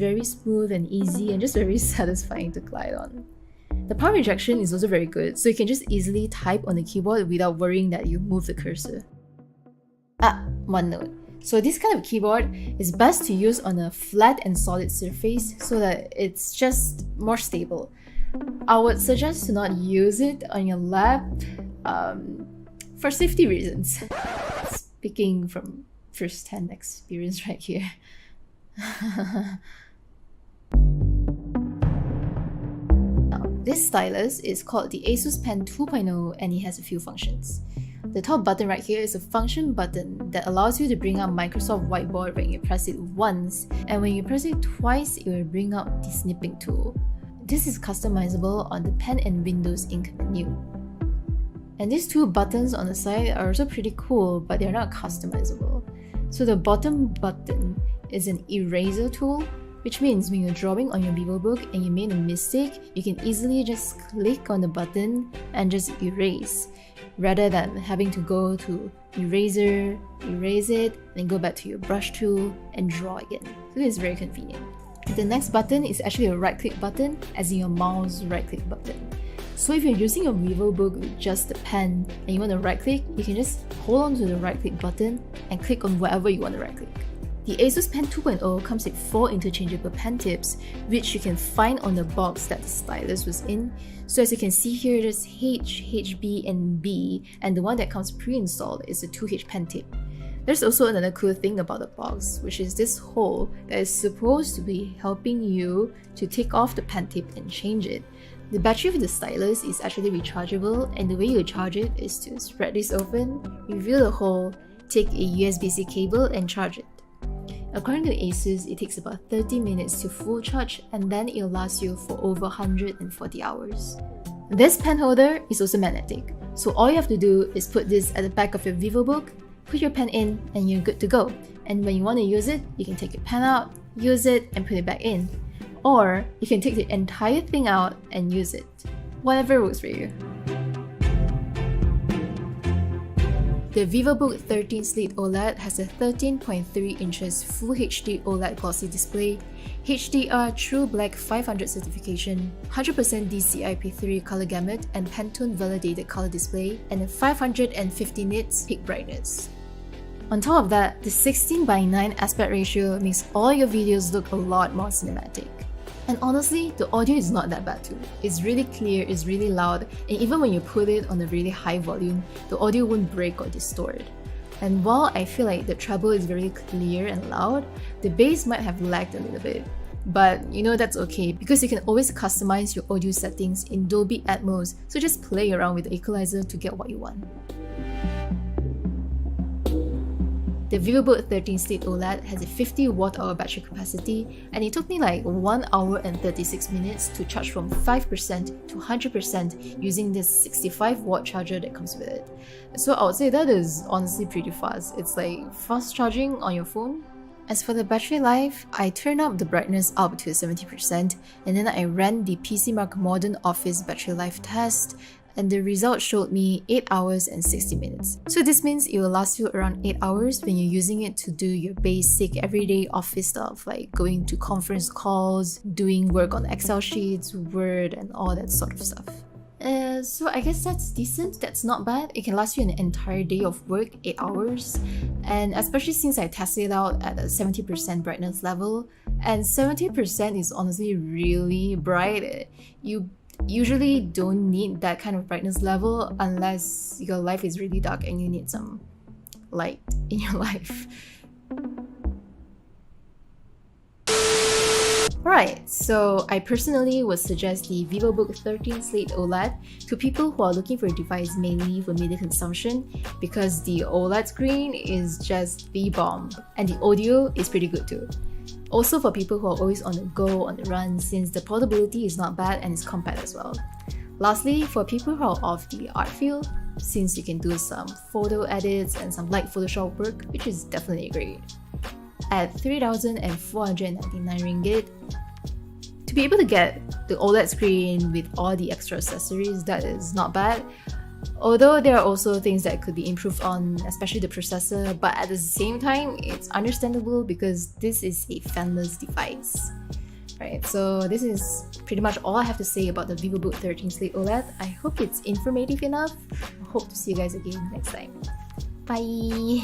Very smooth and easy and just very satisfying to glide on. The palm rejection is also very good, so you can just easily type on the keyboard without worrying that you move the cursor. One note. So this kind of keyboard is best to use on a flat and solid surface so that it's just more stable. I would suggest to not use it on your lap for safety reasons. Speaking from first-hand experience right here. This stylus is called the Asus Pen 2.0 and it has a few functions. The top button right here is a function button that allows you to bring up Microsoft Whiteboard when you press it once, and when you press it twice, it will bring up the snipping tool. This is customizable on the Pen and Windows Ink menu. And these two buttons on the side are also pretty cool, but they're not customizable. So the bottom button is an eraser tool, which means when you're drawing on your Vivobook and you made a mistake, you can easily just click on the button and just erase, rather than having to go to eraser, erase it, then go back to your brush tool and draw again. So this is very convenient. The next button is actually a right-click button, as in your mouse right-click button. So if you're using a Vivobook with just the pen and you want to right-click, you can just hold on to the right-click button and click on wherever you want to right-click. The Asus Pen 2.0 comes with 4 interchangeable pen tips, which you can find on the box that the stylus was in. So as you can see here, there's H, HB, and B, and the one that comes pre-installed is a 2H pen tip. There's also another cool thing about the box, which is this hole that is supposed to be helping you to take off the pen tip and change it. The battery of the stylus is actually rechargeable, and the way you charge it is to spread this open, reveal the hole, take a USB-C cable and charge it. According to Asus, it takes about 30 minutes to full charge, and then it'll last you for over 140 hours. This pen holder is also magnetic, so all you have to do is put this at the back of your Vivobook, put your pen in, and you're good to go. And when you want to use it, you can take your pen out, use it, and put it back in. Or you can take the entire thing out and use it. Whatever works for you. The Vivobook 13 Slate Oled has a 13.3 inches Full HD OLED glossy display, HDR True Black 500 certification, 100% DCI-P3 color gamut and Pantone validated color display, and a 550 nits peak brightness. On top of that, the 16:9 aspect ratio makes all your videos look a lot more cinematic. And honestly, the audio is not that bad too. It's really clear, it's really loud, and even when you put it on a really high volume, the audio won't break or distort. And while I feel like the treble is very clear and loud, the bass might have lagged a little bit. But you know that's okay, because you can always customize your audio settings in Dolby Atmos, so just play around with the equalizer to get what you want. The Vivobook 13 Slate Oled has a 50 Wh battery capacity, and it took me like 1 hour and 36 minutes to charge from 5% to 100% using this 65 watt charger that comes with it. So I would say that is honestly pretty fast. It's like fast charging on your phone. As for the battery life, I turned up the brightness up to 70%, and then I ran the PCMark Modern Office battery life test, and the result showed me 8 hours and 60 minutes. So this means it will last you around 8 hours when you're using it to do your basic everyday office stuff like going to conference calls, doing work on Excel sheets, Word, and all that sort of stuff. So I guess that's decent, that's not bad. It can last you an entire day of work, 8 hours. And especially since I tested it out at a 70% brightness level, and 70% is honestly really bright. You usually don't need that kind of brightness level unless your life is really dark and you need some light in your life. Alright, so I personally would suggest the Vivobook 13 Slate OLED to people who are looking for a device mainly for media consumption, because the OLED screen is just the bomb and the audio is pretty good too. Also for people who are always on the go, on the run, since the portability is not bad and it's compact as well. Lastly, for people who are of the art field, since you can do some photo edits and some light Photoshop work, which is definitely great. At 3,499 ringgit, to be able to get the OLED screen with all the extra accessories, that is not bad. Although there are also things that could be improved on, especially the processor, but at the same time, it's understandable because this is a fanless device. Alright, so this is pretty much all I have to say about the Vivobook 13 Slate OLED. I hope it's informative enough. I hope to see you guys again next time. Bye!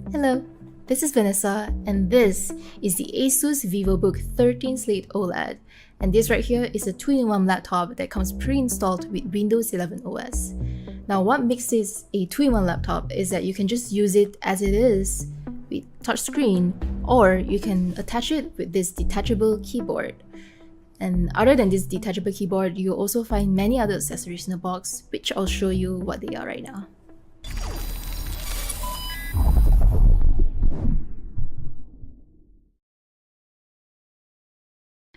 Hello, this is Vanessa, and this is the Asus Vivobook 13 Slate OLED. And this right here is a 2-in-1 laptop that comes pre-installed with Windows 11 OS. Now, what makes this a 2-in-1 laptop is that you can just use it as it is with touchscreen, or you can attach it with this detachable keyboard. And other than this detachable keyboard, you'll also find many other accessories in the box, which I'll show you what they are right now.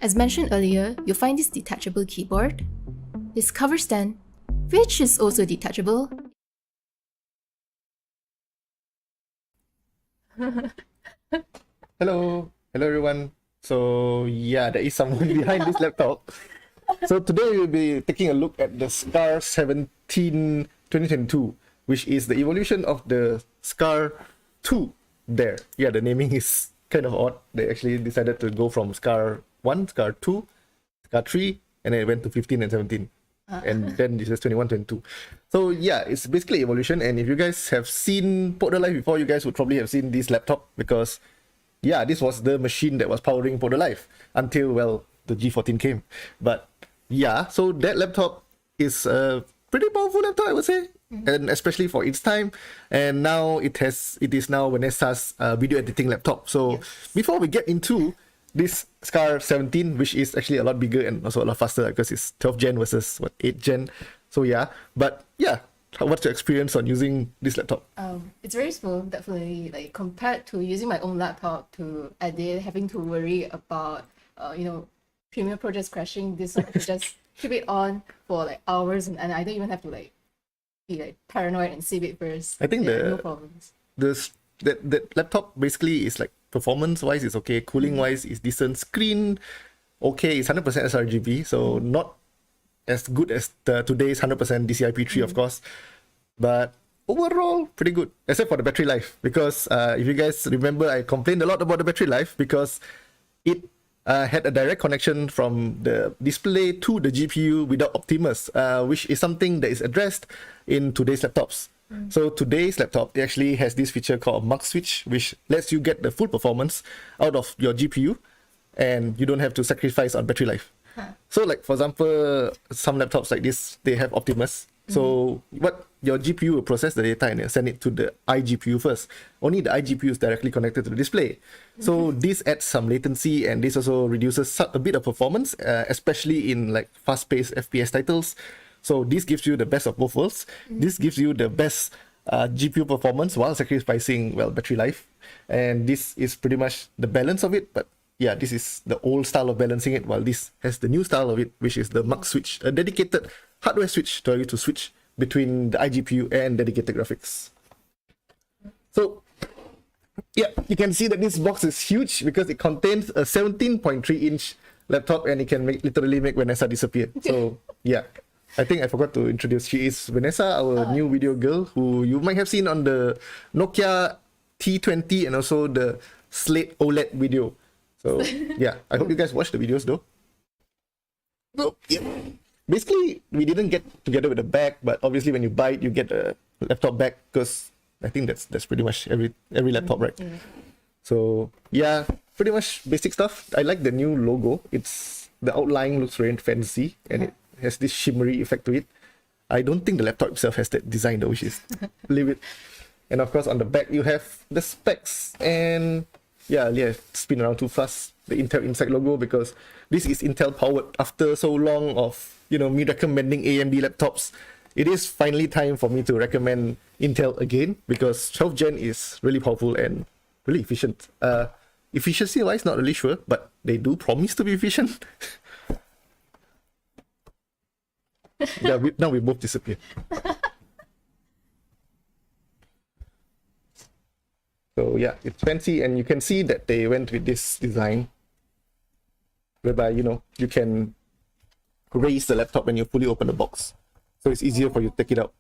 As mentioned earlier, you'll find this detachable keyboard, this cover stand, which is also detachable. Hello everyone. So yeah, there is someone behind this laptop. So today we'll be taking a look at the SCAR 17 2022, which is the evolution of the SCAR 2 there. Yeah, the naming is kind of odd. They actually decided to go from SCAR 1, SCAR 2, SCAR 3, and then it went to 15 and 17. And then this is 21, 22. So yeah, it's basically evolution. And if you guys have seen PokdeLIVE before, you guys would probably have seen this laptop, because yeah, this was the machine that was powering PokdeLIVE until, well, the G14 came. But yeah, so that laptop is a pretty powerful laptop, I would say, and especially for its time. And now it is now Vanessa's video editing laptop. So before we get into this SCAR 17, which is actually a lot bigger and also a lot faster because it's 12 gen versus 8 gen. So yeah, but yeah, what's your experience on using this laptop? It's very smooth, definitely. Like compared to using my own laptop to edit, having to worry about Premiere Pro just crashing. This one I could just keep it on for like hours, and I don't even have to like be like paranoid and save it first. I think no problems. That laptop basically is like, performance wise is okay, cooling wise is decent, screen okay, it's 100% sRGB, so not as good as today's 100% DCI-P3 of course, but overall pretty good, except for the battery life, because if you guys remember, I complained a lot about the battery life because it had a direct connection from the display to the GPU without Optimus, which is something that is addressed in today's laptops. So today's laptop actually has this feature called Mux Switch, which lets you get the full performance out of your GPU, and you don't have to sacrifice on battery life. So like, for example, some laptops like this, they have Optimus. So what your GPU will process the data and send it to the iGPU first. Only the iGPU is directly connected to the display. So this adds some latency, and this also reduces a bit of performance, especially in like fast-paced FPS titles. So this gives you the best of both worlds. This gives you the best GPU performance while sacrificing, well, battery life. And this is pretty much the balance of it. But yeah, this is the old style of balancing it, while this has the new style of it, which is the Mux Switch, a dedicated hardware switch to allow you to switch between the iGPU and dedicated graphics. So yeah, you can see that this box is huge because it contains a 17.3-inch laptop, and it can literally make Vanessa disappear. So yeah, I think I forgot to introduce. She is Vanessa, our new video girl, who you might have seen on the Nokia T20 and also the Slate OLED video. So yeah, I hope you guys watch the videos though. So yeah, basically we didn't get together with a bag, but obviously when you buy it, you get a laptop bag, because I think that's pretty much every laptop, right? So yeah, pretty much basic stuff. I like the new logo. The outline looks very fancy, and it has this shimmery effect to it. I don't think the laptop itself has that design though, which is leave it. And of course on the back you have the specs, and yeah, spin around too fast, the Intel Inside logo, because this is Intel powered. After so long of me recommending AMD laptops, it is finally time for me to recommend Intel again, because 12 gen is really powerful and really efficient. Efficiency wise, not really sure, but they do promise to be efficient. Yeah, now we both disappear. So yeah, it's fancy, and you can see that they went with this design whereby, you know, you can raise the laptop when you fully open the box. So it's easier for you to take it out.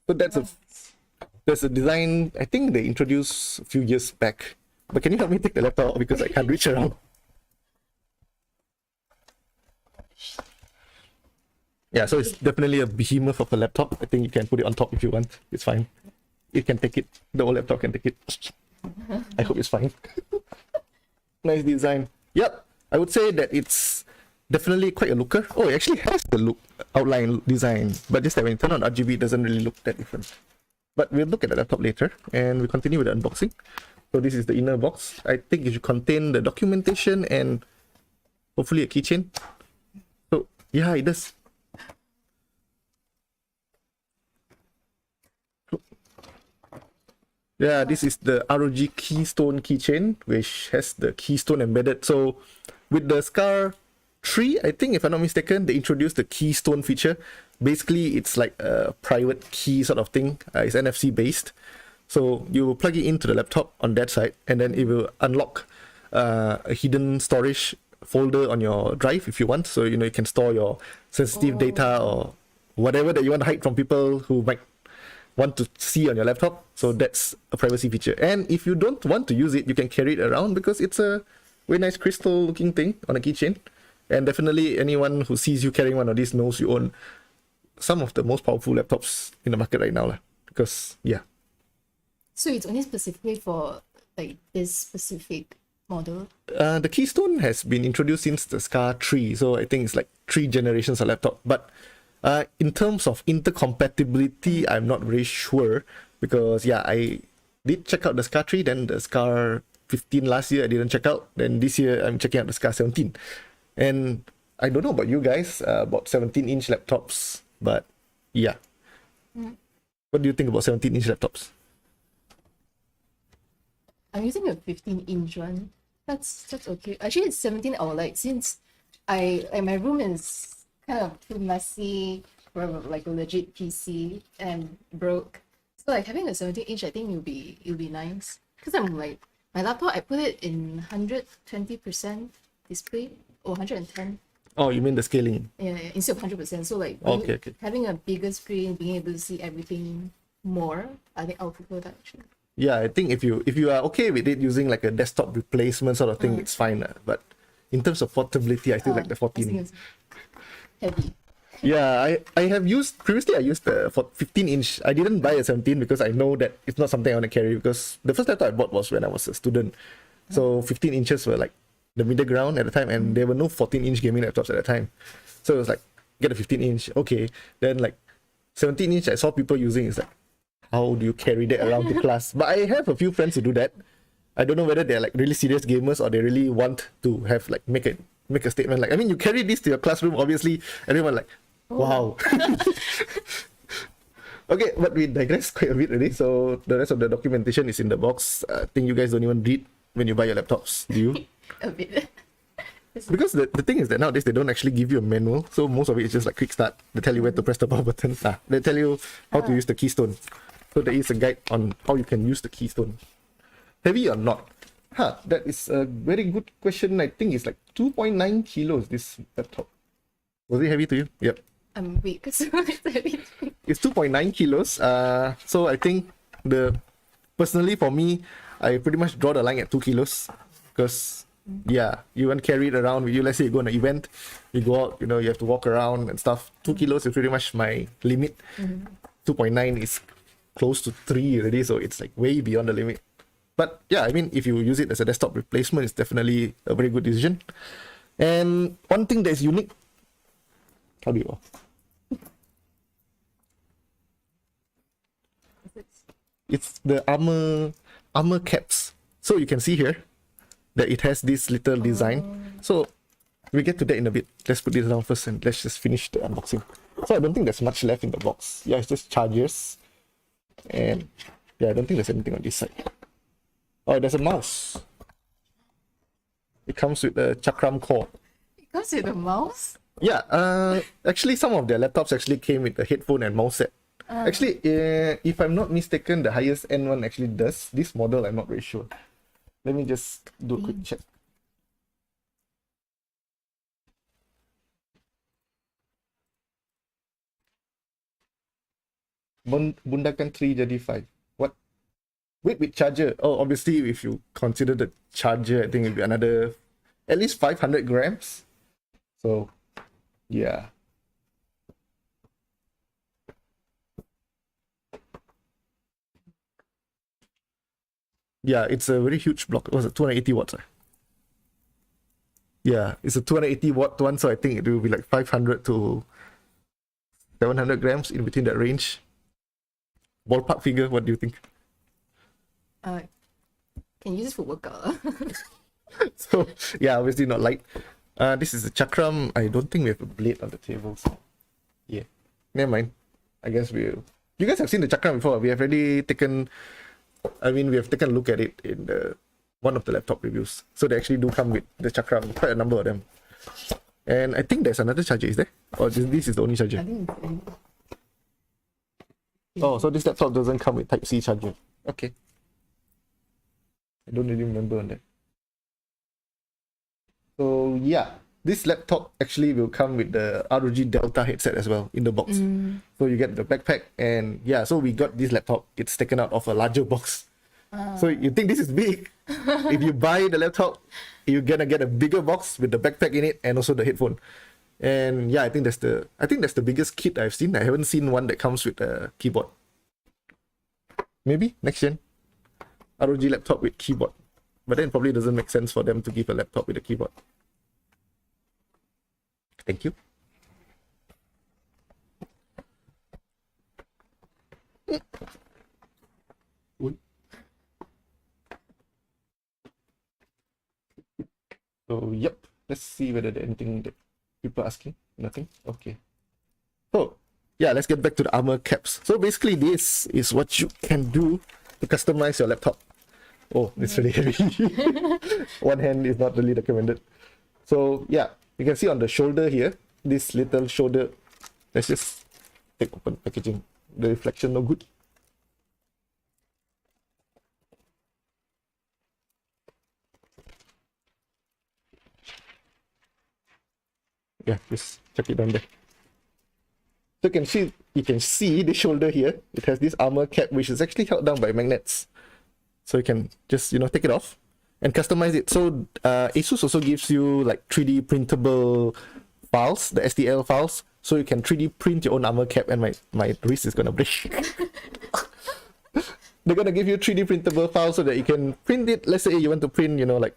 So there's a design, I think they introduced a few years back. But can you help me take the laptop out because I can't reach around? Yeah, so it's definitely a behemoth of a laptop. I think you can put it on top if you want. It's fine. It can take it. The old laptop can take it. I hope it's fine. Nice design. Yep, I would say that it's definitely quite a looker. Oh, it actually has the look outline design, but just that when you turn on RGB, it doesn't really look that different. But we'll look at the laptop later, and we continue with the unboxing. So this is the inner box. I think it should contain the documentation and hopefully a keychain. So yeah, it does. Yeah, this is the ROG Keystone Keychain, which has the keystone embedded. So with the SCAR 3, I think, if I'm not mistaken, they introduced the keystone feature. Basically, it's like a private key sort of thing. It's NFC based. So you plug it into the laptop on that side, and then it will unlock a hidden storage folder on your drive if you want. So, you know, you can store your sensitive data or whatever that you want to hide from people who might want to see on your laptop. So that's a privacy feature. And if you don't want to use it, you can carry it around because it's a very nice crystal looking thing on a keychain. And definitely anyone who sees you carrying one of these knows you own some of the most powerful laptops in the market right now. Because, yeah. So it's only specifically for like this specific model? The Keystone has been introduced since the SCAR 3. So I think it's like 3 generations of laptop. But in terms of intercompatibility, I'm not very sure because, yeah, I did check out the SCAR 3, then the SCAR 15 last year I didn't check out. Then this year I'm checking out the SCAR 17. And I don't know about you guys, about 17-inch laptops, but yeah. What do you think about 17-inch laptops? I'm using a 15-inch one. That's okay. Actually, it's 17 or like since my room is kind of too messy for like a legit PC and broke. So like having a 17-inch, I think it'll be nice. Because I'm like my laptop, I put it in 120% display or 110. Oh, you mean the scaling? Yeah, instead of 100%. So like okay. Having a bigger screen, being able to see everything more, I think I'll prefer that actually. Yeah, I think if you are okay with it using like a desktop replacement sort of thing, it's fine. But in terms of portability, I still like the 14. Heavy. Yeah, I have used previously. I used the 15-inch. I didn't buy a 17 because I know that it's not something I want to carry. Because the first laptop I bought was when I was a student, so 15 inches were like the middle ground at the time, and there were no 14-inch gaming laptops at the time. So it was like, get a 15-inch, okay. Then like 17-inch, I saw people using. It's like, how do you carry that around to class? But I have a few friends who do that. I don't know whether they're like really serious gamers or they really want to have like make a statement. Like, I mean, you carry this to your classroom, obviously, everyone like, wow. Okay, but we digress quite a bit already. So the rest of the documentation is in the box. I think you guys don't even read when you buy your laptops, do you? A bit. Because the thing is that nowadays they don't actually give you a manual. So most of it is just like quick start. They tell you where to press the power button. They tell you how to use the keystone. So there is a guide on how you can use the keystone. Heavy or not? That is a very good question. I think it's like 2.9 kilos, this laptop. Was it heavy to you? Yep. I'm weak, so it's heavy. It's 2.9 kilos. So I think personally for me, I pretty much draw the line at 2 kilos. Because, yeah, you won't carry it around with you. Let's say you go on an event, you go out, you know, you have to walk around and stuff. 2 kilos is pretty much my limit. 2.9 is close to 3 already, so it's like way beyond the limit. But yeah, I mean, if you use it as a desktop replacement, it's definitely a very good decision. And one thing that is unique, how do you? It's the armor caps. So you can see here that it has this little design. So we get to that in a bit. Let's put this down first and let's just finish the unboxing. So I don't think there's much left in the box. Yeah, it's just chargers. And yeah, I don't think there's anything on this side. Oh, there's a mouse. It comes with a Chakram core. It comes with a mouse? Yeah, actually some of their laptops actually came with a headphone and mouse set. Actually, if I'm not mistaken, the highest end one actually does. This model, I'm not very sure. Let me just do a quick check. Bundakan 3 jadi 5. What? Wait, with charger. Oh, obviously, if you consider the charger, I think it'll be another at least 500 grams. So, yeah. Yeah, it's a very huge block. It was 280 watts. Yeah, it's a 280 watt one, so I think it will be like 500 to 700 grams in between that range. Ballpark figure, what do you think? Can use this for workout. So, yeah, obviously not light. This is a chakram. I don't think we have a blade on the table, so yeah. Never mind. I guess we'll... You guys have seen the chakram before. We have already taken... we have taken a look at it in one of the laptop reviews. So they actually do come with the chakram, quite a number of them. And I think there's another charger, is there? Or this is the only charger? I think. Oh, so this laptop doesn't come with Type-C charger. Okay. I don't really remember on that. So yeah, this laptop actually will come with the ROG Delta headset as well in the box. So you get the backpack, and yeah, so we got this laptop. It's taken out of a larger box. So you think this is big? If you buy the laptop, you're gonna get a bigger box with the backpack in it and also the headphone. And yeah, I think that's the biggest kit I've seen. I haven't seen one that comes with a keyboard. Maybe next gen ROG laptop with keyboard, but then it probably doesn't make sense for them to give a laptop with a keyboard. Thank you. So yep, let's see whether there's anything that people are asking. Nothing. Okay. So yeah, let's get back to the armor caps. So basically, this is what you can do to customize your laptop. Oh, it's really heavy. One hand is not really recommended. So yeah, you can see on the shoulder here, this little shoulder. Let's just take open packaging. The reflection no good. Yeah, just check it down there. So you can see the shoulder here. It has this armor cap which is actually held down by magnets. So you can just take it off and customize it. So Asus also gives you like 3D printable files, the STL files, so you can 3D print your own armor cap. And my wrist is gonna break. They're gonna give you 3D printable files so that you can print it. Let's say you want to print, like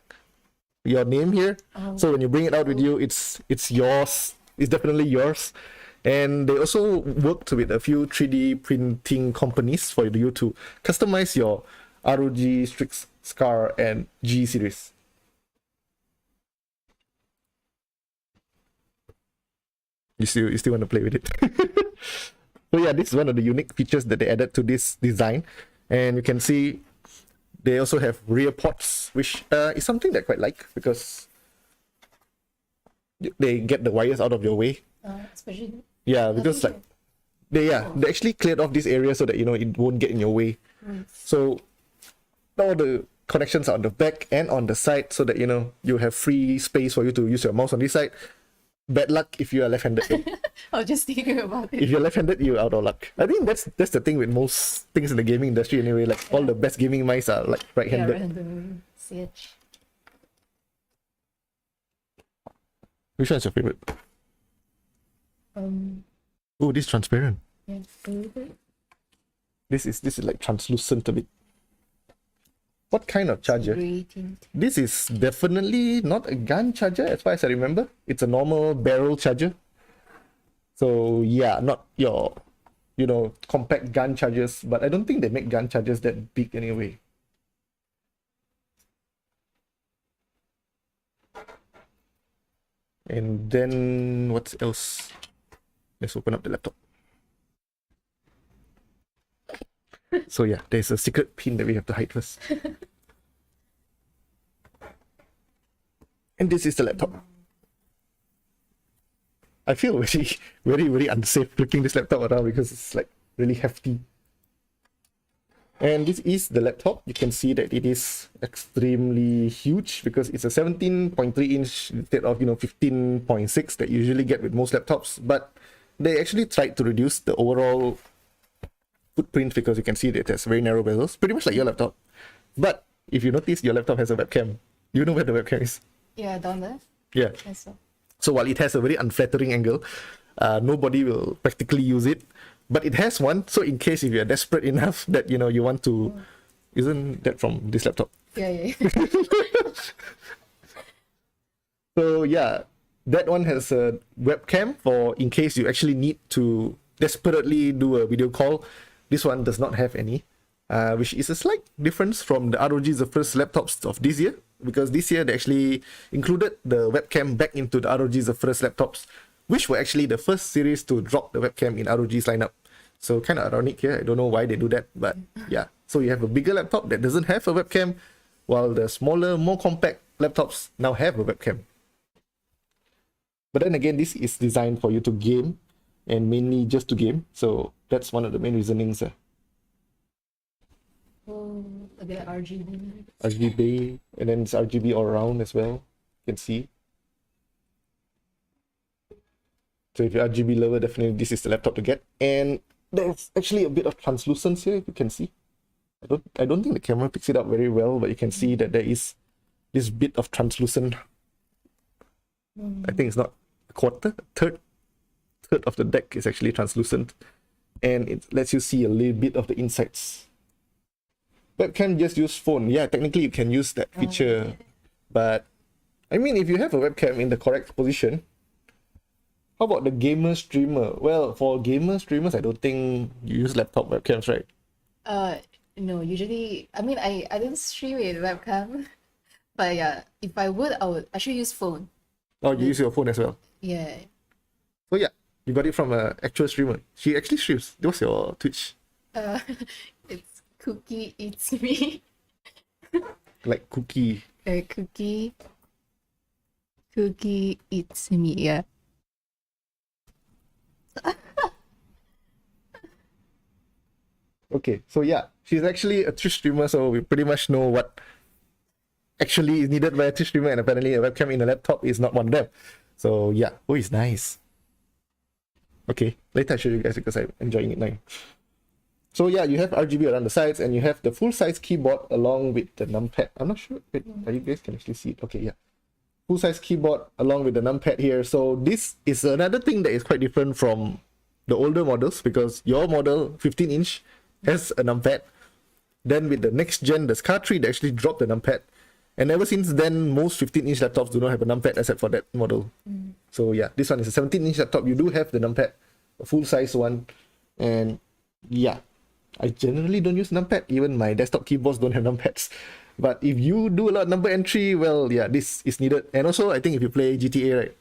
your name here. So when you bring it out with you, it's yours. It's definitely yours. And they also worked with a few 3D printing companies for you to customize your ROG Strix SCAR and G series. You still want to play with it? So yeah, this is one of the unique features that they added to this design. And you can see they also have rear ports, which is something that I quite like because they get the wires out of your way. Especially. Yeah, because like they actually cleared off this area so that it won't get in your way. So all the connections are on the back and on the side so that you have free space for you to use your mouse on this side. Bad luck if you are left-handed. I was just thinking about it. If you're left-handed, you're out of luck. I think that's the thing with most things in the gaming industry anyway. Like all the best gaming mice are like right-handed. Yeah, right-handed. CH. Which one's your favorite? Oh, this is transparent. Yeah. This is like translucent a bit. What kind of charger? This is definitely not a gun charger as far as I remember. It's a normal barrel charger. So yeah, not your compact gun chargers, but I don't think they make gun chargers that big anyway. And then what else? Let's open up the laptop. So yeah, there's a secret pin that we have to hide first. And this is the laptop. I feel very, very, very unsafe clicking this laptop around because it's like really hefty. And this is the laptop. You can see that it is extremely huge because it's a 17.3 inch instead of 15.6 that you usually get with most laptops. But they actually tried to reduce the overall footprint because you can see that it has very narrow bezels, pretty much like your laptop. But if you notice, your laptop has a webcam. You know where the webcam is? Yeah, down there. Yeah. So while it has a very unflattering angle, nobody will practically use it. But it has one, so in case if you're desperate enough that you want to, isn't that from this laptop? Yeah. So yeah, that one has a webcam for in case you actually need to desperately do a video call. This one does not have any, which is a slight difference from the ROG Zephyrus laptops of this year, because this year they actually included the webcam back into the ROG Zephyrus laptops, which were actually the first series to drop the webcam in ROG's lineup. So kind of ironic here. I don't know why they do that, but yeah. So you have a bigger laptop that doesn't have a webcam, while the smaller, more compact laptops now have a webcam. But then again, this is designed for you to game, and mainly just to game. So that's one of the main reasonings. Oh, a bit RGB. RGB, and then it's RGB all around as well. You can see. So if you're RGB lover, definitely this is the laptop to get. And there's actually a bit of translucence here, if you can see. I don't think the camera picks it up very well, but you can see that there is this bit of translucent. I think it's not a quarter, a third of the deck is actually translucent, and it lets you see a little bit of the insides. Webcam just use phone. Yeah, technically you can use that feature, but I mean, if you have a webcam in the correct position. How about the gamer streamer? Well, for gamer streamers, I don't think you use laptop webcams, right? No, usually, I mean, I don't stream with webcam, but yeah, if I would, I should use phone. Oh, you use your phone as well? Yeah. So yeah, you got it from an actual streamer. She actually streams. What's your Twitch? It's Cookie Eats Me. Like Cookie. Cookie Eats Me, yeah. Okay, so yeah, she's actually a Twitch streamer, so we pretty much know what actually is needed by a Twitch streamer, and apparently a webcam in a laptop is not one of them. So yeah, oh, it's nice. Okay, later I'll show you guys because I'm enjoying it now. So yeah, you have RGB around the sides, and you have the full-size keyboard along with the numpad. I'm not sure, wait, you guys can actually see it. Okay, yeah. Full-size keyboard along with the numpad here. So this is another thing that is quite different from the older models, because your model, 15-inch, has a numpad. Then with the next gen, the SCAR 3, they actually dropped the numpad. And ever since then, most 15-inch laptops do not have a numpad except for that model. So yeah, this one is a 17-inch laptop. You do have the numpad, a full-size one. And yeah, I generally don't use numpad. Even my desktop keyboards don't have numpads. But if you do a lot of number entry, well, yeah, this is needed. And also, I think if you play GTA, right?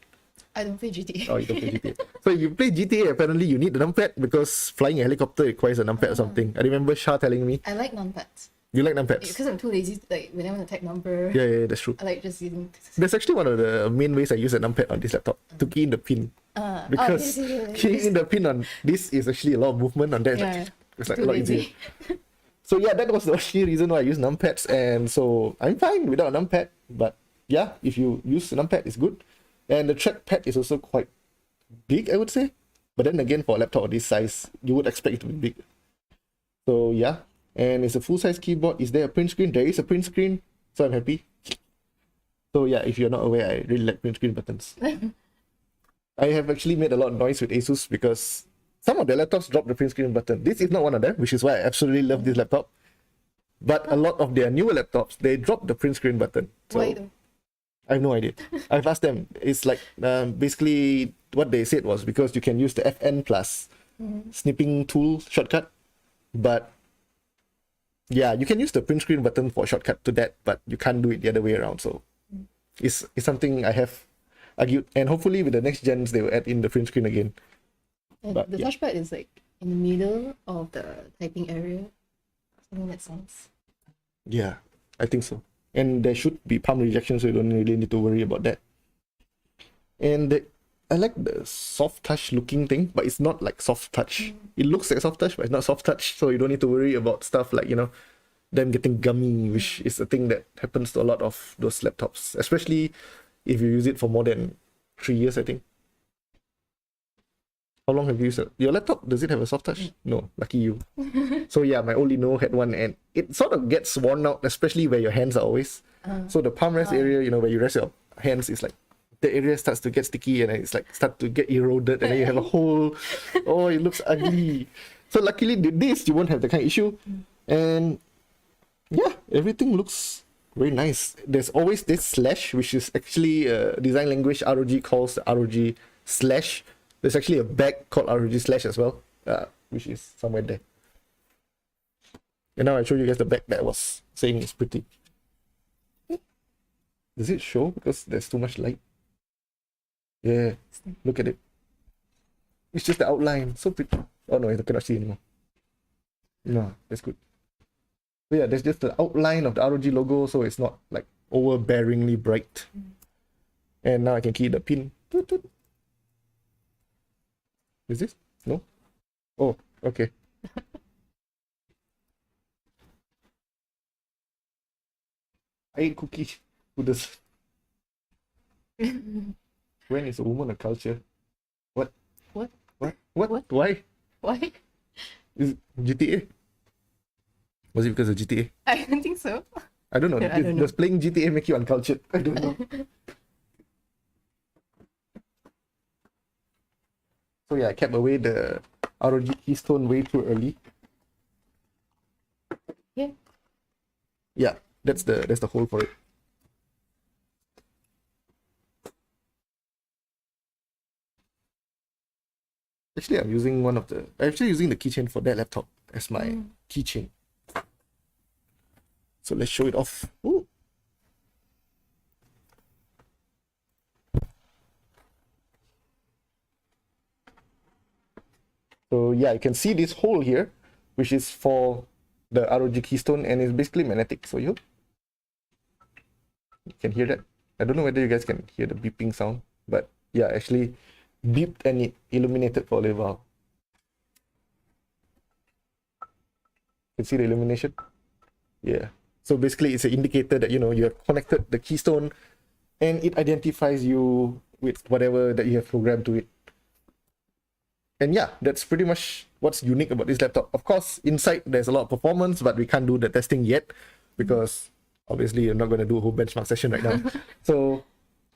I don't play GTA. Oh, you don't play GTA. So if you play GTA, apparently you need the numpad because flying a helicopter requires a numpad or something. I remember Shah telling me. I like numpads. You like numpads? Because I'm too lazy to, like, when I want to type number. Yeah, that's true. I like just using... That's actually one of the main ways I use a numpad on this laptop, to key in the pin. Because keying in the pin on this is actually a lot of movement on that. Yeah, it's like a lot easier. So yeah, that was the only reason why I use numpads, and so I'm fine without a numpad. But yeah, if you use a numpad, it's good. And the trackpad is also quite big, I would say. But then again, for a laptop of this size, you would expect it to be big. So yeah, and it's a full-size keyboard. Is there a print screen? There is a print screen, so I'm happy. So yeah, if you're not aware, I really like print screen buttons. I have actually made a lot of noise with Asus because some of their laptops drop the print screen button. This is not one of them, which is why I absolutely love this laptop. But a lot of their newer laptops, they drop the print screen button. So Why though? I have no idea. I've asked them. It's like basically what they said was because you can use the FN plus snipping tool shortcut. But yeah, you can use the print screen button for shortcut to that, but you can't do it the other way around. So it's something I have argued. And hopefully with the next gens, they will add in the print screen again. But the touchpad is like in the middle of the typing area. Something that sounds. Yeah, I think so. And there should be palm rejection, so you don't really need to worry about that. And I like the soft touch looking thing, but it's not like soft touch. It looks like soft touch, but it's not soft touch. So you don't need to worry about stuff like, you know, them getting gummy, which is a thing that happens to a lot of those laptops, especially if you use it for more than 3 years, I think. How long have you used it? Your laptop, does it have a soft touch? No, lucky you. So yeah, my old Lenovo had one, and it sort of gets worn out, especially where your hands are always. So the palm rest area, you know, where you rest your hands, is like, the area starts to get sticky and it's like start to get eroded, and then you have a hole. Oh, it looks ugly. So luckily this, you won't have the kind of issue. And yeah, everything looks very nice. There's always this slash, which is actually a design language ROG calls the ROG slash. There's actually a bag called ROG slash as well, which is somewhere there. And now I show you guys the bag that I was saying is pretty. Does it show? Because there's too much light. Yeah, look at it. It's just the outline. So pretty. Oh no, I cannot see anymore. No, that's good. So yeah, there's just the outline of the ROG logo, so it's not like overbearingly bright. And now I can key the pin. Toot, toot. Is this? No? Oh, okay. I ate cookie. Who does? When is a woman a culture? What? What? What? What? What? Why? Why? Is GTA? Was it because of GTA? I don't think so. I don't know. Yeah, I don't know. Does playing GTA make you uncultured? I don't know. So yeah, I kept away the ROG Keystone way too early. Yeah. Yeah, that's the hole for it. Actually, I'm using the keychain for that laptop as my keychain. So let's show it off. Ooh. So yeah, you can see this hole here, which is for the ROG Keystone, and it's basically magnetic. So you can hear that. I don't know whether you guys can hear the beeping sound, but yeah, actually beeped and it illuminated for a little while. You can see the illumination. Yeah. So basically it's an indicator that, you know, you have connected the Keystone and it identifies you with whatever that you have programmed to it. And yeah, that's pretty much what's unique about this laptop. Of course, inside there's a lot of performance, but we can't do the testing yet because obviously I'm not going to do a whole benchmark session right now. So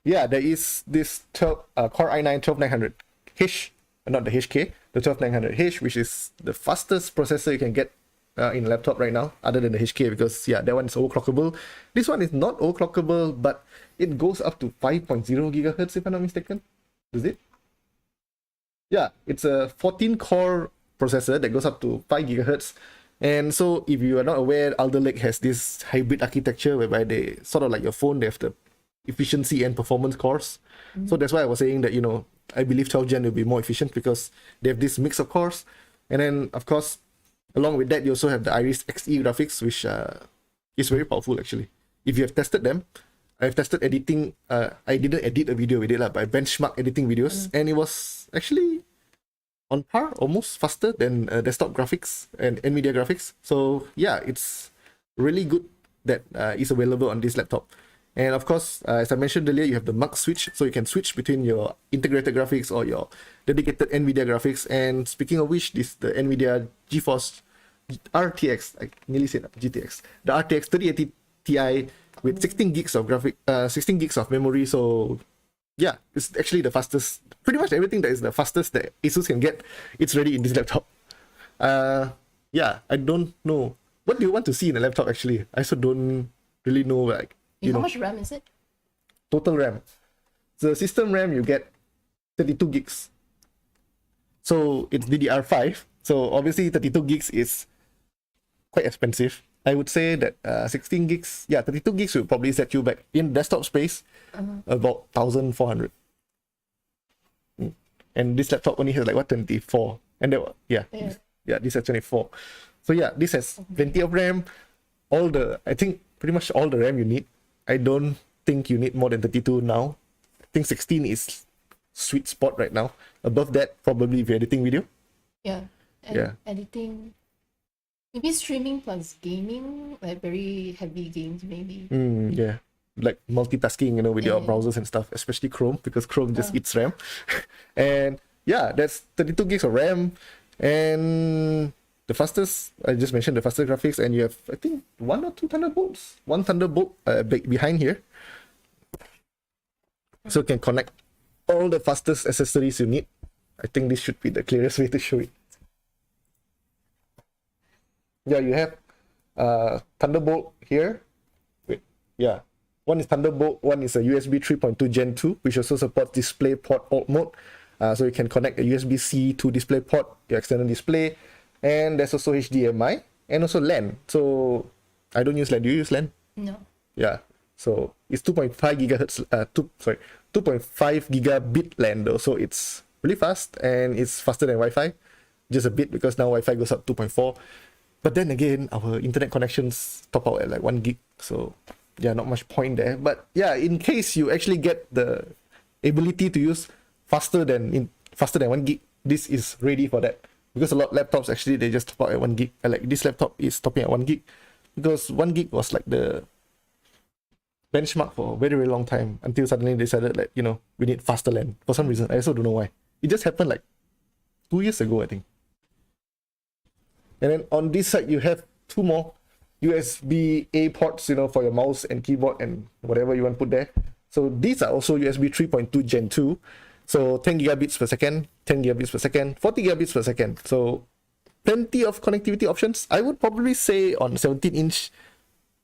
yeah, there is this Core i9 12900H, not the HK, the 12900H, which is the fastest processor you can get in a laptop right now, other than the HK, because yeah, that one is overclockable. This one is not overclockable, but it goes up to 5.0 gigahertz if I'm not mistaken. Does it? Yeah, it's a 14 core processor that goes up to 5 gigahertz. And so if you are not aware, Alder Lake has this hybrid architecture whereby they sort of like your phone, they have the efficiency and performance cores. So that's why I was saying that, you know, I believe 12th gen will be more efficient because they have this mix of cores. And then of course, along with that, you also have the Iris Xe graphics, which is very powerful actually. If you have tested them, I've tested editing. I didn't edit a video with it, but I benchmark editing videos, and it was actually on par, almost faster than desktop graphics and NVIDIA graphics. So yeah, it's really good that it's available on this laptop. And of course, as I mentioned earlier, you have the mux switch, so you can switch between your integrated graphics or your dedicated NVIDIA graphics. And speaking of which, this the NVIDIA GeForce RTX, I nearly said GTX, the RTX 3080 Ti with 16 gigs of 16 gigs of memory. So yeah, it's actually the fastest. Pretty much everything that is the fastest that Asus can get, it's ready in this laptop. Yeah, I don't know. What do you want to see in a laptop actually? I also don't really know, like, you know. How much RAM is it? Total RAM. The system RAM, you get 32 gigs. So it's DDR5. So obviously 32 gigs is quite expensive. I would say that 16 gigs, yeah, 32 gigs will probably set you back in desktop space about 1,400. And this laptop only has like what, 24. And that, yeah, this has 24. So yeah, this has plenty of RAM. I think pretty much all the RAM you need. I don't think you need more than 32 now. I think 16 is sweet spot right now. Above that, probably if you're editing video. Yeah. Editing. Maybe streaming plus gaming, like very heavy games maybe. Yeah. Like multitasking, with your browsers and stuff, especially Chrome, because Chrome just eats RAM. And yeah, that's 32 gigs of RAM. And the fastest, I just mentioned the fastest graphics, and you have, I think, 1 or 2 Thunderbolts. One Thunderbolt behind here. So you can connect all the fastest accessories you need. I think this should be the clearest way to show it. Yeah, you have Thunderbolt here. Wait, yeah. One is Thunderbolt, one is a USB 3.2 Gen 2, which also supports DisplayPort alt mode. So you can connect a USB-C to DisplayPort, your external display. And there's also HDMI and also LAN. So I don't use LAN. Do you use LAN? No. Yeah. So it's 2.5 gigahertz, 2.5 gigabit LAN though. So it's really fast and it's faster than Wi-Fi. Just a bit because now Wi-Fi goes up 2.4. But then again, our internet connections top out at like 1 gig. So yeah, not much point there. But yeah, in case you actually get the ability to use faster than 1 gig, this is ready for that. Because a lot of laptops actually they just top out at 1 gig. Like this laptop is topping at 1 gig because 1 gig was like the benchmark for a very, very long time until suddenly they decided like, we need faster LAN for some reason. I also don't know why. It just happened like 2 years ago, I think. And then on this side, you have 2 more USB-A ports, for your mouse and keyboard and whatever you want to put there. So these are also USB 3.2 Gen 2. So 10 gigabits per second, 10 gigabits per second, 40 gigabits per second. So plenty of connectivity options. I would probably say on 17-inch,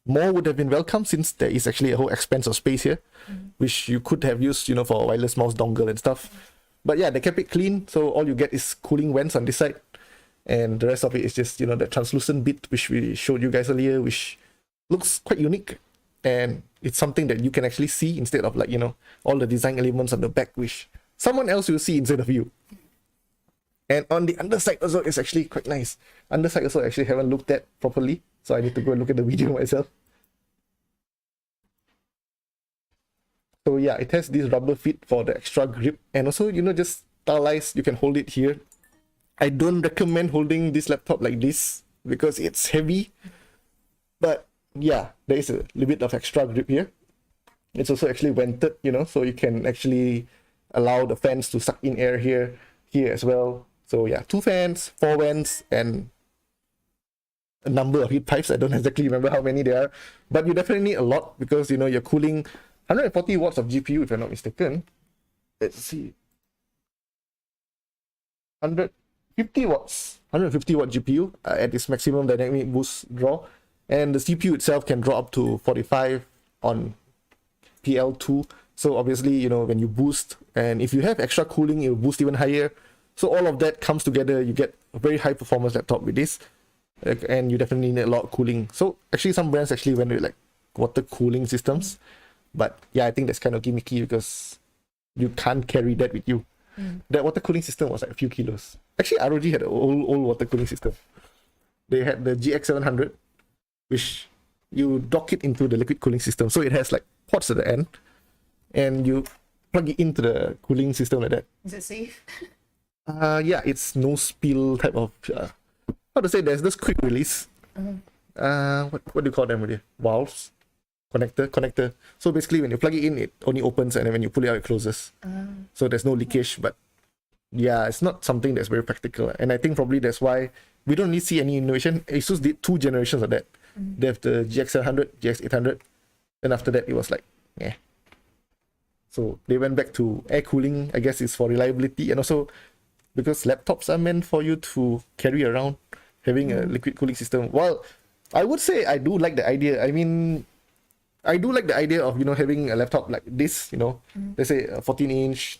more would have been welcome since there is actually a whole expanse of space here, which you could have used, for a wireless mouse dongle and stuff. But yeah, they kept it clean. So all you get is cooling vents on this side. And the rest of it is just, the translucent bit, which we showed you guys earlier, which looks quite unique. And it's something that you can actually see instead of like, all the design elements on the back, which someone else will see instead of you. And on the underside also, it's actually quite nice. Underside also actually haven't looked at properly. So I need to go and look at the video myself. So yeah, it has this rubber feet for the extra grip. And also, just stylized, you can hold it here. I don't recommend holding this laptop like this because it's heavy. But yeah, there is a little bit of extra grip here. It's also actually vented, so you can actually allow the fans to suck in air here as well. So yeah, 2 fans, 4 vents, and a number of heat pipes. I don't exactly remember how many there are, but you definitely need a lot because, you're cooling 140 watts of GPU, if I'm not mistaken. Let's see. 150 watt GPU at its maximum dynamic boost draw, and the CPU itself can draw up to 45 on PL2. So obviously, when you boost, and if you have extra cooling, it will boost even higher. So all of that comes together, you get a very high performance laptop with this, and you definitely need a lot of cooling. So actually some brands actually went with like water cooling systems, but yeah, I think that's kind of gimmicky because you can't carry that with you. That water cooling system was like a few kilos. Actually, ROG had an old water cooling system. They had the GX700, which you dock it into the liquid cooling system. So it has like ports at the end, and you plug it into the cooling system like that. Is it safe? Yeah, it's no spill type of. How to say? There's this quick release. What do you call them really? Valves, connector. So basically, when you plug it in, it only opens, and then when you pull it out, it closes. So there's no leakage. But yeah, it's not something that's very practical, and I think probably that's why we don't really see any innovation. Asus did 2 generations of that. They have the GX700, GX800, and after that, it was like, eh. So they went back to air cooling. I guess it's for reliability, and also because laptops are meant for you to carry around, having a liquid cooling system. Well, I would say I do like the idea. I mean, I do like the idea of, having a laptop like this, let's say a 14-inch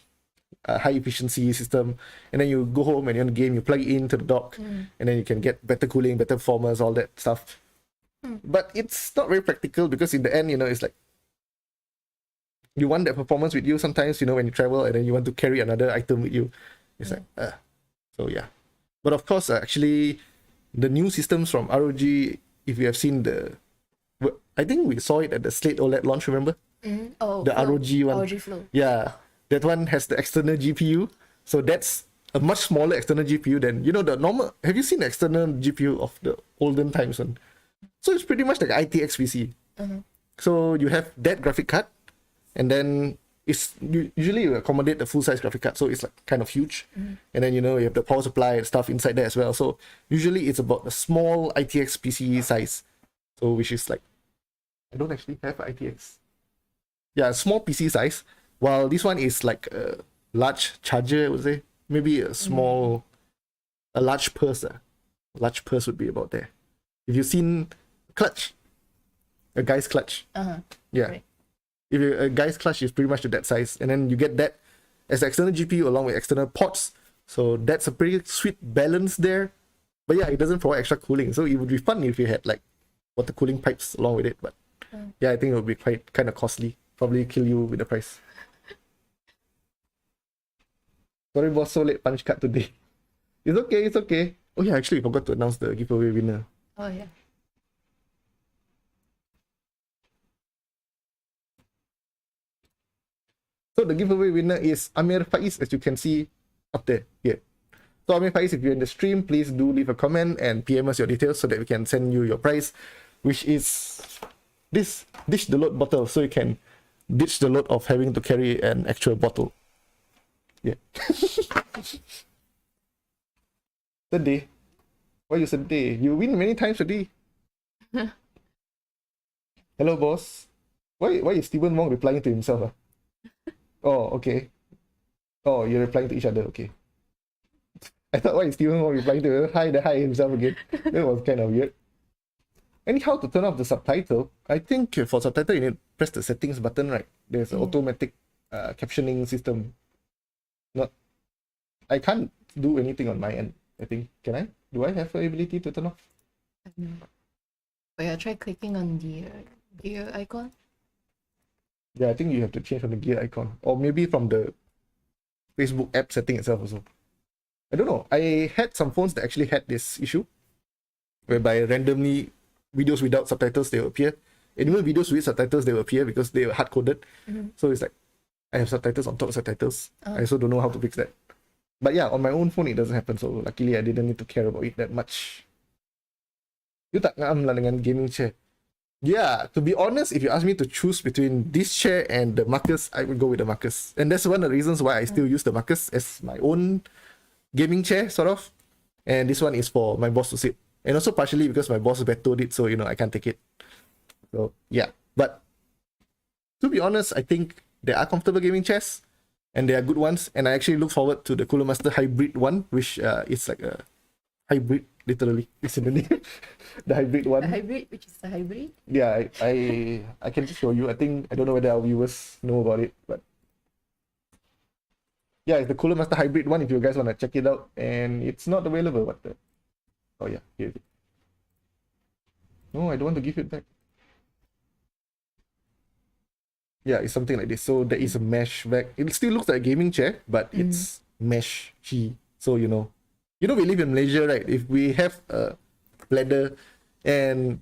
high efficiency system, and then you go home and you want to game, you plug it into the dock, and then you can get better cooling, better performance, all that stuff. But it's not very practical because in the end, it's like, you want that performance with you sometimes, when you travel and then you want to carry another item with you. It's like, so yeah. But of course, actually, the new systems from ROG, if you have seen I think we saw it at the Slate OLED launch, remember? Oh, the Flow. ROG one. ROG Flow. Yeah. That one has the external GPU. So that's a much smaller external GPU than, you know, the normal. Have you seen the external GPU of the olden times one? So it's pretty much like ITX PC. So you have that graphic card, and then usually you accommodate the full size graphic card, so it's like kind of huge. And then, you know, you have the power supply and stuff inside there as well. So usually it's about a small ITX PC size. So which is like, I don't actually have ITX. Yeah, small PC size. While this one is like a large charger, I would say. Maybe a large purse. A large purse would be about there. If you've seen clutch, a guy's clutch. Yeah. Right. If a guy's clutch is pretty much to that size, and then you get that as external GPU along with external ports. So that's a pretty sweet balance there. But yeah, it doesn't provide extra cooling. So it would be fun if you had like water cooling pipes along with it. But yeah, I think it would be quite kind of costly. Probably kill you with the price. Sorry, boss, so late punch card today. It's okay, it's okay. Oh yeah, actually, we forgot to announce the giveaway winner. Oh yeah. So the giveaway winner is Amir Faiz, as you can see up there. Here. So Amir Faiz, if you're in the stream, please do leave a comment and PM us your details so that we can send you your prize, which is this dish the load bottle, so you can ditch the load of having to carry an actual bottle. Yeah. Sedih. Why you sedih? You win many times today. Hello, boss. Why is Stephen Wong replying to himself? Oh, okay. Oh, you're replying to each other. Okay. I thought, why is Stephen Wong replying to hi himself again? That was kind of weird. Anyhow, to turn off the subtitle, I think for subtitle you need to press the settings button, right? There's an automatic captioning system. I can't do anything on my end, I think. Can I? Do I have the ability to turn off? Oh yeah, try clicking on the gear icon. Yeah, I think you have to change from the gear icon. Or maybe from the Facebook app setting itself also. I don't know. I had some phones that actually had this issue, whereby randomly videos without subtitles, they will appear. And even videos with subtitles, they will appear because they were hard-coded. So it's like, I have subtitles on top of subtitles. I also don't know how to fix that. But yeah, on my own phone, it doesn't happen. So luckily, I didn't need to care about it that much. You tak ngam lah dengan gaming chair. Yeah, to be honest, if you ask me to choose between this chair and the Marcus, I would go with the Marcus. And that's one of the reasons why I still use the Marcus as my own gaming chair, sort of. And this one is for my boss to sit. And also partially because my boss vetoed it, so, you know, I can't take it. So, yeah. But to be honest, I think there are comfortable gaming chairs. And they are good ones. And I actually look forward to the Cooler Master hybrid one, which is like a hybrid, literally. It's in the name. The hybrid one. The hybrid? Which is the hybrid? Yeah, I can just show you. I don't know whether our viewers know about it, but yeah, it's the Cooler Master hybrid one if you guys want to check it out. And it's not available. Oh yeah, here it is. No, I don't want to give it back. Yeah, it's something like this. So there is a mesh back. It still looks like a gaming chair, but it's mesh-y. So, you know, we live in Malaysia, right? If we have a bladder and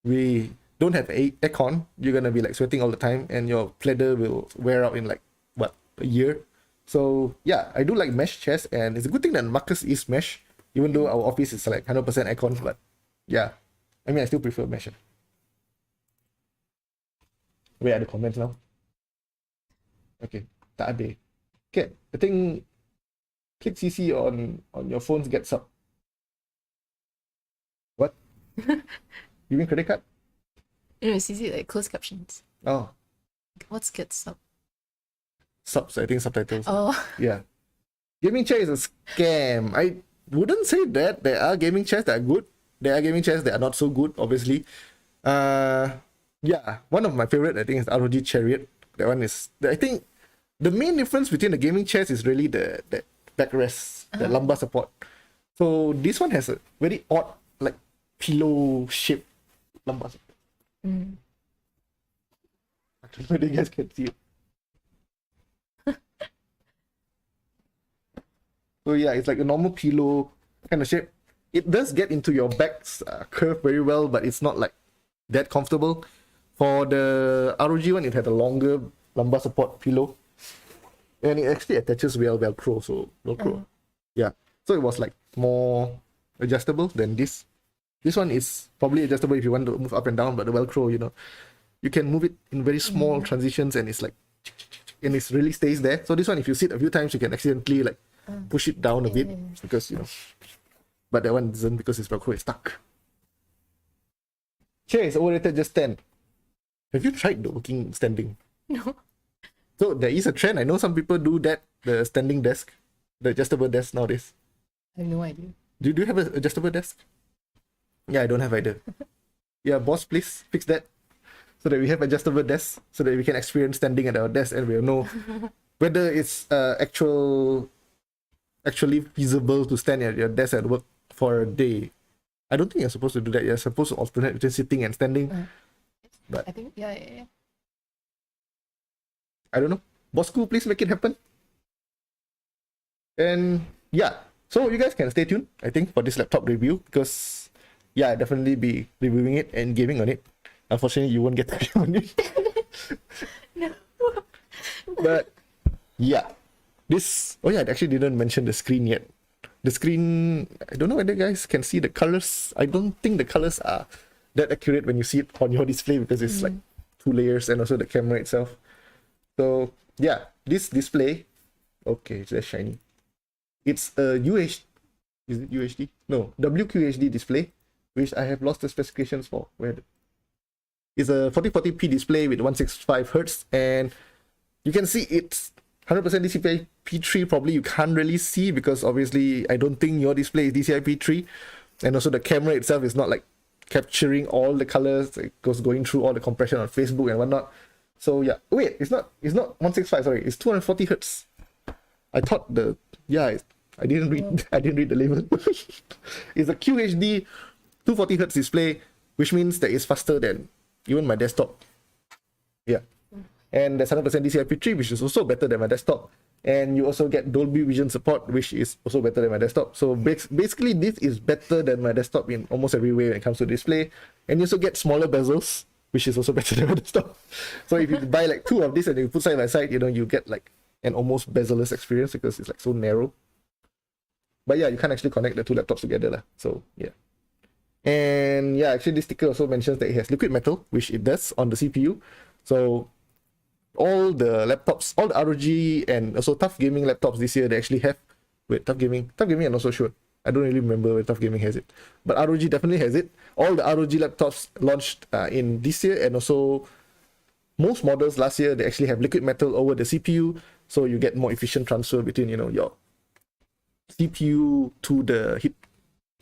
we don't have aircon, you're going to be like sweating all the time and your bladder will wear out in like, what, a year? So, yeah, I do like mesh chairs, and it's a good thing that Marcus is mesh, even though our office is like 100% aircon, but yeah. I mean, I still prefer mesh. Where are the comments now? Okay, tak ada. Okay, I think click CC on your phones gets up. What? You mean credit card? No, CC like closed captions. Oh. What's gets up? Subs, I think subtitles. Oh. Yeah. Gaming chair is a scam. I wouldn't say that. There are gaming chairs that are good. There are gaming chairs that are not so good, obviously. Yeah, one of my favorite, I think, is the ROG Chariot. That one is, I think, the main difference between the gaming chairs is really the backrest, the lumbar support. So this one has a very odd, like, pillow-shaped lumbar support. I don't know whether you guys can see it. So yeah, it's like a normal pillow kind of shape. It does get into your back's curve very well, but it's not like that comfortable. For the ROG one, it had a longer lumbar support pillow. And it actually attaches via Velcro, so Velcro. Yeah. So it was like more adjustable than this. This one is probably adjustable if you want to move up and down, but the Velcro, you know, you can move it in very small transitions and it's like, and it really stays there. So this one, if you sit a few times, you can accidentally like push it down a bit because, you know, but that one doesn't because it's Velcro, it's stuck. Chair is overrated, just stand. Have you tried the working standing? No. So there is a trend. I know some people do that, the standing desk, the adjustable desk nowadays. I have no idea. Do you have an adjustable desk? Yeah, I don't have either. Yeah, boss, please fix that so that we have adjustable desks so that we can experience standing at our desk and we'll know whether it's actually feasible to stand at your desk at work for a day. I don't think you're supposed to do that. You're supposed to alternate between sitting and standing. But I think, yeah. I don't know. Boss School, please make it happen. And yeah, so you guys can stay tuned, I think, for this laptop review because, yeah, I'll definitely be reviewing it and gaming on it. Unfortunately, you won't get to game on it. No. But yeah, this. Oh yeah, I actually didn't mention the screen yet. The screen, I don't know whether you guys can see the colors. I don't think the colors are that accurate when you see it on your display because it's like 2 layers and also the camera itself. So yeah, this display, okay, it's just shiny. It's a is it UHD? No, WQHD display, which I have lost the specifications for. It's a 4040p display with 165 Hz, and you can see it's 100% DCI-P3. Probably you can't really see because obviously I don't think your display is DCI-P3, and also the camera itself is not like capturing all the colors. It goes going through all the compression on Facebook and whatnot. So yeah, wait, it's not 165. Sorry, it's 240 Hz. I thought I didn't read the label. It's a QHD 240 Hz display, which means that it's faster than even my desktop. Yeah. And that's 100% DCI-P3, which is also better than my desktop. And you also get Dolby Vision support, which is also better than my desktop. So basically, this is better than my desktop in almost every way when it comes to display. And you also get smaller bezels, which is also better than my desktop. So if you buy like 2 of this and you put side by side, you know, you get like an almost bezel-less experience because it's like so narrow. But yeah, you can't actually connect the 2 laptops together. So yeah. And yeah, actually this sticker also mentions that it has liquid metal, which it does on the CPU. So all the laptops, all the ROG and also Tough Gaming laptops this year, they actually have. Wait, Tough Gaming I'm not so sure. I don't really remember where Tough Gaming has it. But ROG definitely has it. All the ROG laptops launched in this year, and also most models last year, they actually have liquid metal over the CPU. So you get more efficient transfer between, you know, your CPU to the heat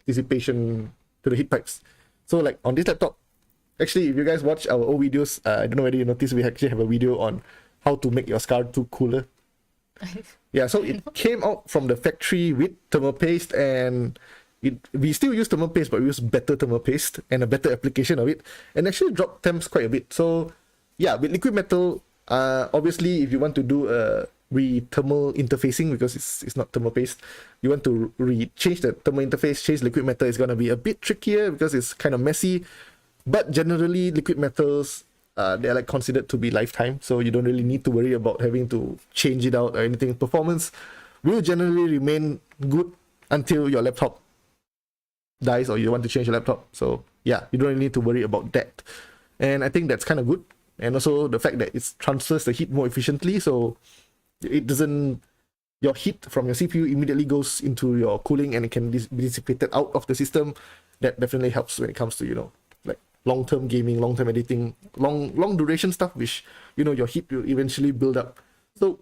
dissipation, to the heat pipes. So like on this laptop, actually, if you guys watch our old videos, I don't know whether you noticed, we actually have a video on how to make your SCAR 2 cooler. Yeah, so it came out from the factory with thermal paste, and we still use thermal paste, but we use better thermal paste and a better application of it, and actually drop temps quite a bit. So yeah, with liquid metal, obviously if you want to do a thermal interfacing, because it's not thermal paste, you want to change the thermal interface, change liquid metal, is going to be a bit trickier because it's kind of messy. But generally, liquid metals, they're like considered to be lifetime, so you don't really need to worry about having to change it out or anything. Performance will generally remain good until your laptop dies or you want to change your laptop. So yeah, you don't really need to worry about that. And I think that's kind of good. And also the fact that it transfers the heat more efficiently, so it doesn't, your heat from your CPU immediately goes into your cooling and it can be dissipated out of the system. That definitely helps when it comes to, you know, like long-term gaming, long-term editing, long duration stuff, which, you know, your heat will eventually build up. So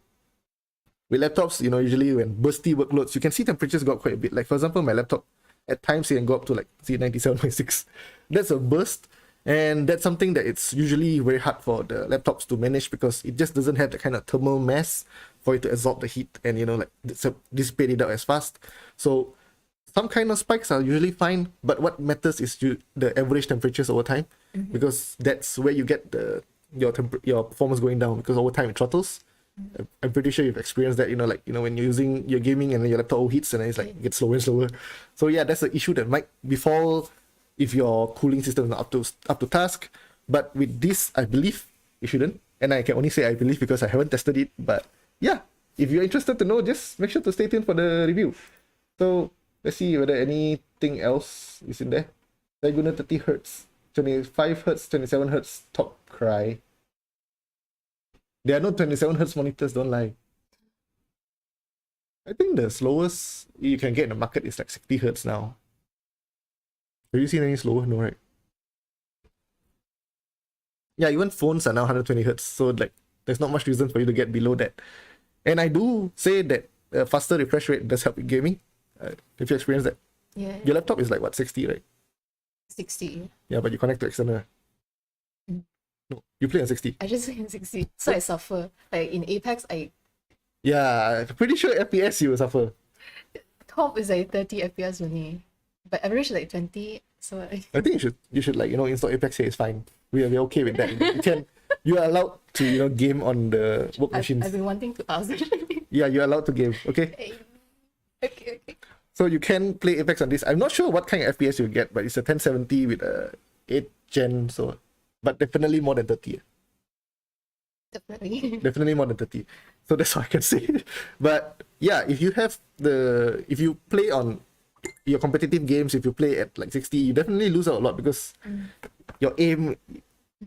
with laptops, you know, usually when bursty workloads, you can see temperatures go up quite a bit. Like for example, my laptop, at times it can go up to like 97.6. That's a burst. And that's something that it's usually very hard for the laptops to manage because it just doesn't have the kind of thermal mass for it to absorb the heat and, you know, like dissipate it out as fast. So some kind of spikes are usually fine, but what matters is the average temperatures over time, because that's where you get your performance going down, because over time it throttles. I'm pretty sure you've experienced that, you know, like, you know, when you're using your gaming and then your laptop overheats and then it's like it gets slower and slower. So yeah, that's the issue that might befall if your cooling system is not up to task. But with this, I believe it shouldn't. And I can only say I believe because I haven't tested it. But yeah, if you're interested to know, just make sure to stay tuned for the review. So let's see whether anything else is in there. Saya guna 30 Hz, 25 Hz, 27 Hz top cry. There are no 27 Hz monitors, don't lie. I think the slowest you can get in the market is like 60 Hz now. Have you seen any slower? No, right? Yeah, even phones are now 120 Hz, so like there's not much reason for you to get below that. And I do say that faster refresh rate does help in gaming. If you experience that. Yeah. Your laptop is like what, 60, right? 60. Yeah, but you connect to external. No, you play on 60. I just play in 60. So I suffer. Like in Apex, Yeah, pretty sure FPS you will suffer. top is like 30 FPS only. But average like 20. So I think you should like, install Apex here, it's fine. We're okay with that. You are allowed to, game on the work machines. I've been wanting to ask. Yeah, you're allowed to game, okay? Okay. So you can play Apex on this. I'm not sure what kind of FPS you'll get, but it's a 1070 with a 8th gen, so but definitely more than 30. Definitely. Definitely more than 30. So that's all I can say. But yeah, if you play on your competitive games, if you play at like 60, you definitely lose out a lot because your aim,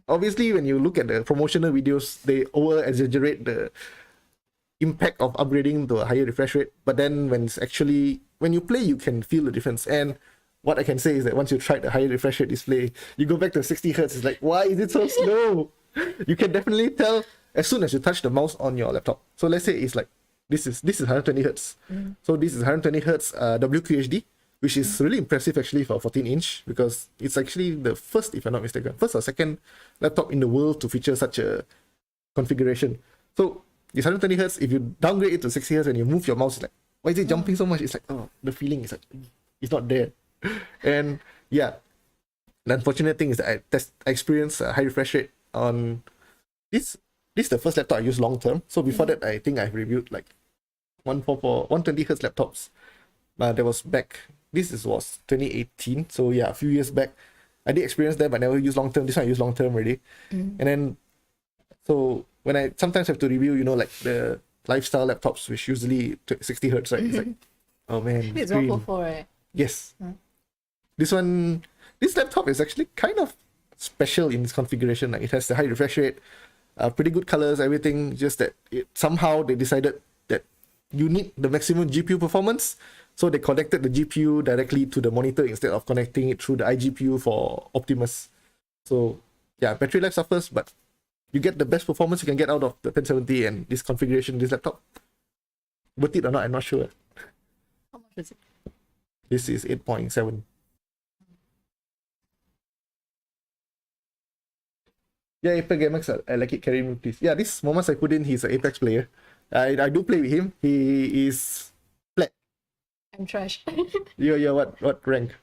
obviously when you look at the promotional videos, they over exaggerate the impact of upgrading to a higher refresh rate, but then when you play, you can feel the difference. And what I can say is that once you try the higher refresh rate display, you go back to 60 Hz, it's like, why is it so slow? You can definitely tell as soon as you touch the mouse on your laptop. So let's say it's like this is 120 Hz. So this is 120 Hz WQHD, which is really impressive actually for a 14-inch, because it's actually the first, if I'm not mistaken, first or second laptop in the world to feature such a configuration. So it's 120 Hz. If you downgrade it to 60 Hz and you move your mouse, it's like, why is it jumping so much? It's like, oh, the feeling is like, it's not there. And yeah, the unfortunate thing is that I experienced a high refresh rate on this. This is the first laptop I use long term. So before that, I think I've reviewed like 120 Hz laptops. But that was back. Was 2018. So yeah, a few years back. I did experience that, but never used long term. This one I use long term already. And then, so when I sometimes have to review, like the lifestyle laptops, which usually 60 Hz, right? It's like, oh man. It's 144, right? Yes. This laptop is actually kind of special in its configuration. Like it has the high refresh rate, pretty good colors, everything. Just that somehow they decided that you need the maximum GPU performance, so they connected the GPU directly to the monitor instead of connecting it through the iGPU for Optimus. So yeah, battery life suffers, but you get the best performance you can get out of the 1070 and this configuration, this laptop. Worth it or not, I'm not sure. How much is it? This is 8.7. Yeah, Apex GameX, I like it. Carry me, please. Yeah, this Mohammad Saifuddin, he's an Apex player. I do play with him. He is flat. I'm trash. You're what rank?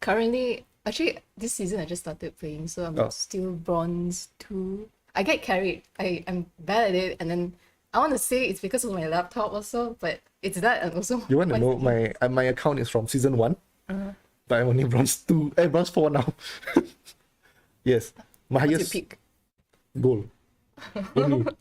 Currently, actually, this season I just started playing, so I'm still bronze 2. I get carried. I'm bad at it, and then I want to say it's because of my laptop also, but it's that and also. You want to know my account is from season 1, but I'm only bronze 4 now. Yes. My What's highest your peak? goal. Only.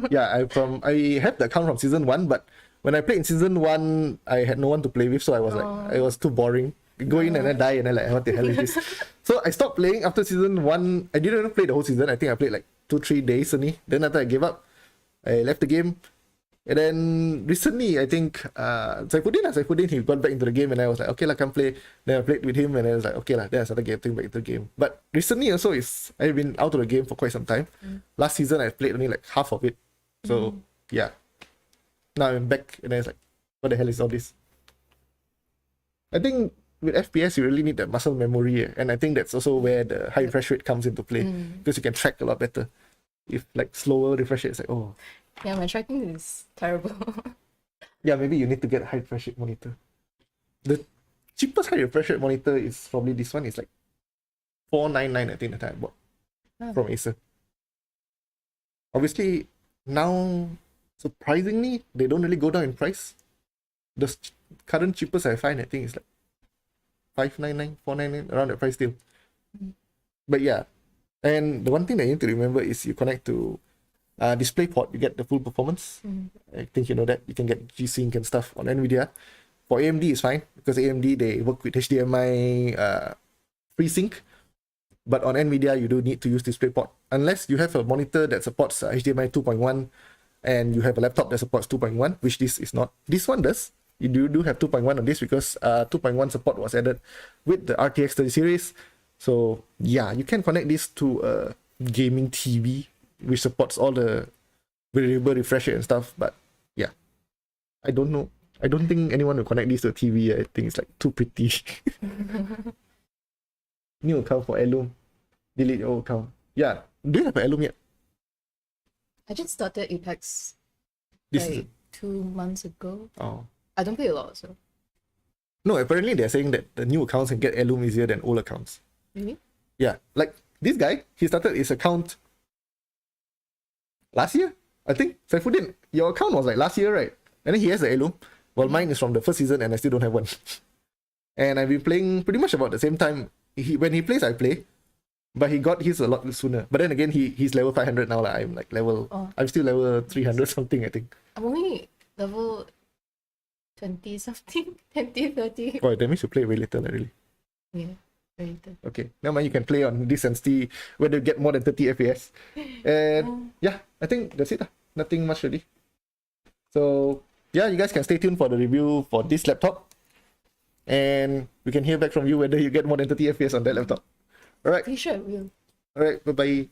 Yeah, I have the account from season 1, but when I played in season 1, I had no one to play with, so I was like, it was too boring. Go in and then die, and then like, what the hell is this? So I stopped playing after season 1. I didn't even play the whole season. I think I played like 2-3 days only. Then after I gave up, I left the game. And then recently, I think Saifuddin, he got back into the game, and I was like, okay, come play. Then I played with him, and I was like, okay, then I started getting back into the game. But recently also, I've been out of the game for quite some time. Last season, I played only like half of it. So yeah, now I'm back, and I was like, what the hell is all this? I think with FPS, you really need that muscle memory, and I think that's also where the high refresh rate comes into play, because you can track a lot better. If like slower refresh rate, it's like, oh. Yeah, my tracking is terrible. Yeah, maybe you need to get a high refresh rate monitor. The cheapest high refresh rate monitor is probably this one. It's like $499, I think, the time I bought from Acer. Obviously, now, surprisingly, they don't really go down in price. The current cheapest I find, I think, is like $599, $499, around that price still. But yeah, and the one thing that you need to remember is you connect to DisplayPort, you get the full performance. I think you know that. You can get G-Sync and stuff on NVIDIA. For AMD, it's fine because AMD, they work with HDMI FreeSync. But on NVIDIA, you do need to use DisplayPort. Unless you have a monitor that supports HDMI 2.1 and you have a laptop that supports 2.1, which this is not. This one does. You do have 2.1 on this because 2.1 support was added with the RTX 30 series. So yeah, you can connect this to a gaming TV, which supports all the variable refresh rate and stuff. But yeah, I don't know. I don't think anyone will connect this to a TV. I think it's like too pretty. New account for Alum. Delete your old account. Yeah. Do you have an Alum yet? I just started Apex This like is 2 months ago. oh. I don't play a lot, so. No, apparently they're saying that the new accounts can get Alum easier than old accounts. Really? Yeah. Like this guy, he started his account last year, I think. Saifuddin, your account was like last year, right? And then he has the Alum. Well, mine is from the first season and I still don't have one. And I've been playing pretty much about the same time. When he plays, I play. But he got his a lot sooner. But then again, he's level 500 now. Like, I'm like I'm still level 300 something, I think. I'm only level 20 something, 20, 30. Oh, that means you play way later, like, really. Yeah, very little. Okay, now mind you can play on this and see whether you get more than 30 FPS. And yeah, I think that's it. Nothing much really. So yeah, you guys can stay tuned for the review for this laptop. And we can hear back from you whether you get more than 30 FPS on that laptop. Alright. Pretty sure it will. Alright, bye-bye.